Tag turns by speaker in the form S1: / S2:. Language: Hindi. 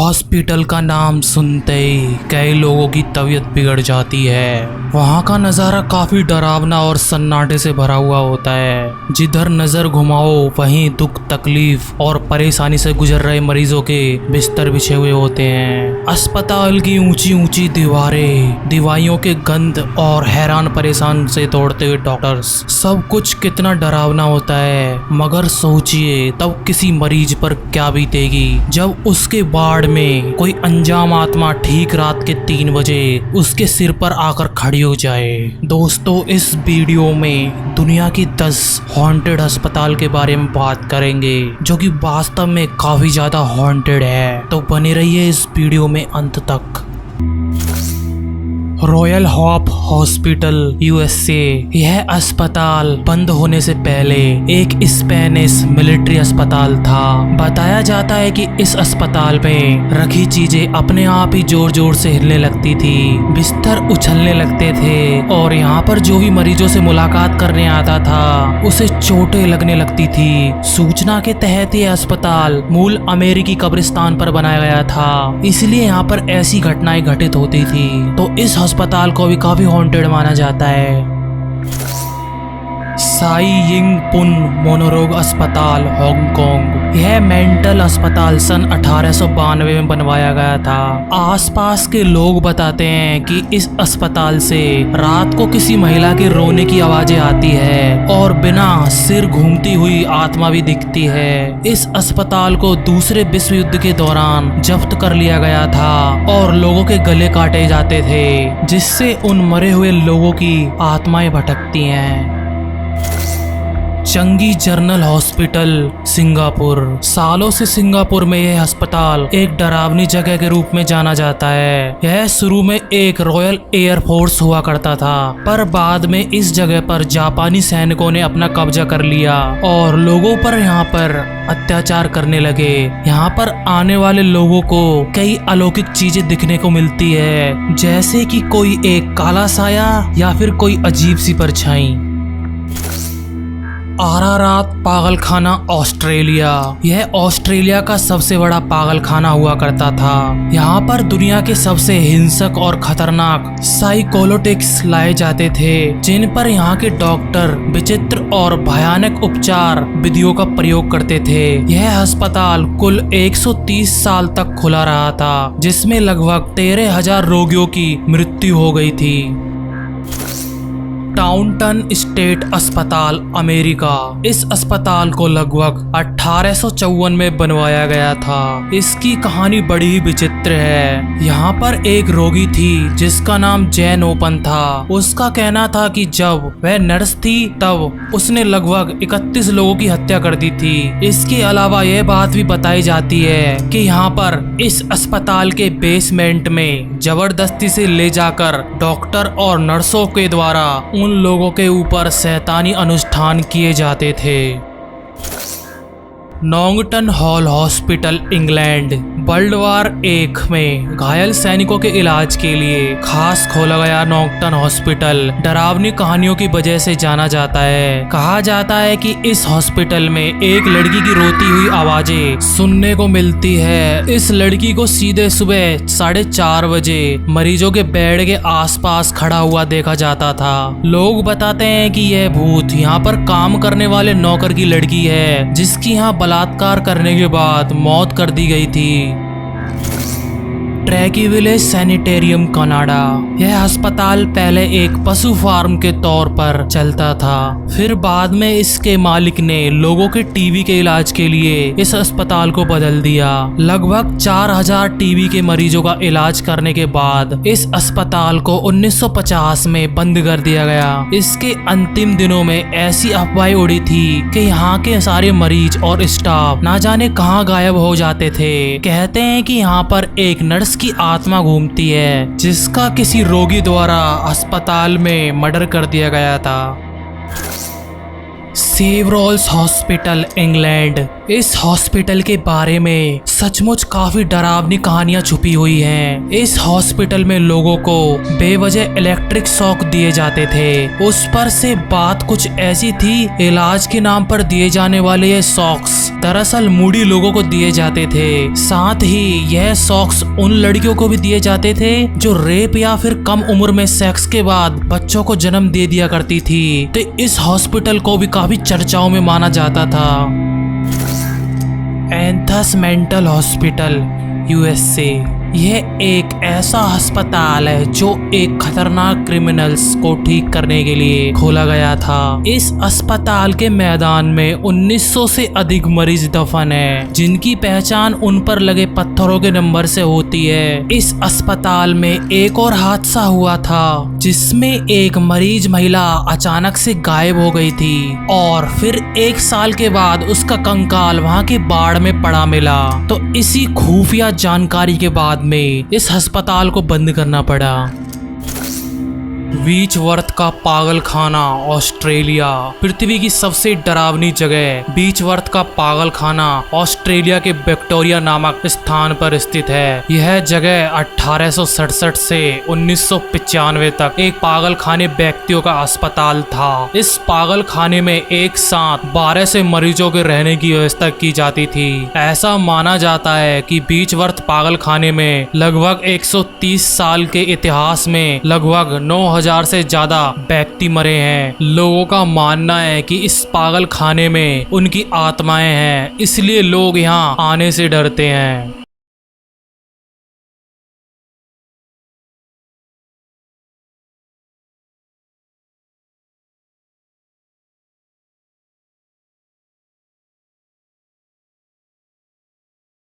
S1: हॉस्पिटल का नाम सुनते ही कई लोगों की तबीयत बिगड़ जाती है। वहाँ का नज़ारा काफ़ी डरावना और सन्नाटे से भरा हुआ होता है। जिधर नज़र घुमाओ वहीं दुख, तकलीफ और परेशानी से गुजर रहे मरीजों के बिस्तर बिछे हुए होते हैं। अस्पताल की ऊंची ऊंची दीवारें, दवाइयों के गंध और हैरान परेशान से दौड़ते हुए डॉक्टर्स, सब कुछ कितना डरावना होता है। मगर सोचिए तब किसी मरीज पर क्या बीतेगी जब उसके वार्ड में कोई अनजान आत्मा ठीक रात के 3 बजे उसके सिर पर आकर खड़ी हो जाए। दोस्तों, इस वीडियो में दुनिया की 10 हॉन्टेड अस्पताल के बारे में बात करेंगे जो कि वास्तव में काफी ज्यादा हॉन्टेड है। तो बने रहिए इस वीडियो में अंत तक। Royal hope hospital USA. यह अस्पताल बंद होने से पहले एक स्पेनिश मिलिट्री अस्पताल था। बताया जाता है कि इस अस्पताल में रखी चीजें अपने आप ही जोर जोर से हिलने लगती थी, बिस्तर उछलने लगते थे और यहाँ पर जो भी मरीजों से मुलाकात करने आता था उसे चोटें लगने लगती थी। सूचना के तहत यह अस्पताल मूल अमेरिकी कब्रिस्तान पर बनाया गया था, इसलिए यहाँ पर ऐसी घटनाएं घटित होती थी। तो इस अस्पताल को भी काफी हॉन्टेड माना जाता है। साई यिंग पुन मोनोरोग अस्पताल, हांगकांग। यह मेंटल अस्पताल सन 1892 में बनवाया गया था। आसपास के लोग बताते हैं कि इस अस्पताल से रात को किसी महिला के रोने की आवाजें आती है और बिना सिर घूमती हुई आत्मा भी दिखती है। इस अस्पताल को दूसरे विश्व युद्ध के दौरान जब्त कर लिया गया था और लोगों के गले काटे जाते थे, जिससे उन मरे हुए लोगों की आत्माएं भटकती हैं। चंगी जनरल हॉस्पिटल, सिंगापुर। सालों से सिंगापुर में यह अस्पताल एक डरावनी जगह के रूप में जाना जाता है। यह शुरू में एक रॉयल एयरफोर्स हुआ करता था, पर बाद में इस जगह पर जापानी सैनिकों ने अपना कब्जा कर लिया और लोगों पर यहाँ पर अत्याचार करने लगे। यहाँ पर आने वाले लोगों को कई अलौकिक चीजें दिखने को मिलती है, जैसे कि कोई एक काला साया या फिर कोई अजीब सी परछाई। आरारात पागलखाना, ऑस्ट्रेलिया। यह ऑस्ट्रेलिया का सबसे बड़ा पागलखाना हुआ करता था। यहाँ पर दुनिया के सबसे हिंसक और खतरनाक साइकोलोटिक्स लाए जाते थे, जिन पर यहाँ के डॉक्टर विचित्र और भयानक उपचार विधियों का प्रयोग करते थे। यह अस्पताल कुल 130 साल तक खुला रहा था, जिसमें लगभग 13,000 रोगियों की मृत्यु हो गई थी। टाउनटन स्टेट अस्पताल, अमेरिका। इस अस्पताल को लगभग 1854 में बनवाया गया था। इसकी कहानी बड़ी ही विचित्र है। यहाँ पर एक रोगी थी जिसका नाम जैन ओपन था। उसका कहना था कि जब वह नर्स थी तब उसने लगभग 31 लोगों की हत्या कर दी थी। इसके अलावा यह बात भी बताई जाती है कि यहाँ पर इस अस्पताल के बेसमेंट में जबरदस्ती से ले जाकर डॉक्टर और नर्सों के द्वारा उन लोगों के ऊपर शैतानी अनुष्ठान किए जाते थे। नॉन्गटन hall hospital, England. World war 1 में घायल सैनिकों के इलाज के लिए खास खोला गया नॉन्गटन हॉस्पिटल डरावनी कहानियों की वजह से जाना जाता है। कहा जाता है कि इस हॉस्पिटल में एक लड़की की रोती हुई आवाजें सुनने को मिलती है। इस लड़की को सीधे सुबह 4:30 बजे मरीजों के बेड के आसपास खड़ा हुआ देखा जाता था। लोग बताते हैं कि यह भूत यहाँ पर काम करने वाले नौकर की लड़की है, जिसकी यहाँ बलात्कार करने के बाद मौत कर दी गई थी। ट्रैकी विलेज सैनिटेरियम, कनाडा। यह अस्पताल पहले एक पशु फार्म के तौर पर चलता था, फिर बाद में इसके मालिक ने लोगों के टीबी के इलाज के लिए इस अस्पताल को बदल दिया। लगभग 4000 टीबी के मरीजों का इलाज करने के बाद इस अस्पताल को 1950 में बंद कर दिया गया। इसके अंतिम दिनों में ऐसी अफवाहें उड़ी थी कि यहाँ के सारे मरीज और स्टाफ ना जाने कहाँ गायब हो जाते थे। कहते हैं कि यहाँ पर एक नर्स की आत्मा घूमती है, जिसका किसी रोगी द्वारा अस्पताल में मर्डर कर दिया गया था। सेवरॉल्स हॉस्पिटल इंग्लैंड। इस हॉस्पिटल के बारे में सचमुच काफी डरावनी कहानियां छुपी हुई हैं। इस हॉस्पिटल में लोगों को बेवजह इलेक्ट्रिक शॉक दिए जाते थे। उस पर से बात कुछ ऐसी थी, इलाज के नाम पर दिए जाने वाले ये शॉक्स दरअसल मूडी लोगों को दिए जाते थे। साथ ही यह शॉक्स उन लड़कियों को भी दिए जाते थे जो रेप या फिर कम उम्र में सेक्स के बाद बच्चों को जन्म दे दिया करती थी। तो इस हॉस्पिटल को भी काफी चर्चाओं में माना जाता था। Anthers mental hospital USA. यह एक ऐसा अस्पताल है जो एक खतरनाक क्रिमिनल्स को ठीक करने के लिए खोला गया था। इस अस्पताल के मैदान में 1900 से अधिक मरीज दफन है, जिनकी पहचान उन पर लगे पत्थरों के नंबर से होती है। इस अस्पताल में एक और हादसा हुआ था जिसमें एक मरीज महिला अचानक से गायब हो गई थी और फिर 1 साल के बाद उसका कंकाल वहां के बाढ़ में पड़ा मिला। तो इसी खुफिया जानकारी के बाद में इस अस्पताल को बंद करना पड़ा। बीचवर्थ का पागल खाना ऑस्ट्रेलिया। पृथ्वी की सबसे डरावनी जगह बीचवर्थ का पागल खाना ऑस्ट्रेलिया के विक्टोरिया नामक स्थान पर स्थित है। यह जगह 1867 से 1995 तक एक पागल खाने व्यक्तियों का अस्पताल था। इस पागल खाने में एक साथ 12 से मरीजों के रहने की व्यवस्था की जाती थी। ऐसा माना जाता है कि बीचवर्थ पागल खाने में लगभग 130 साल के इतिहास में लगभग 9000 से ज्यादा व्यक्ति मरे हैं। लोगों का मानना है कि इस पागल खाने में उनकी आत्माएं हैं, इसलिए लोग यहाँ आने से डरते हैं।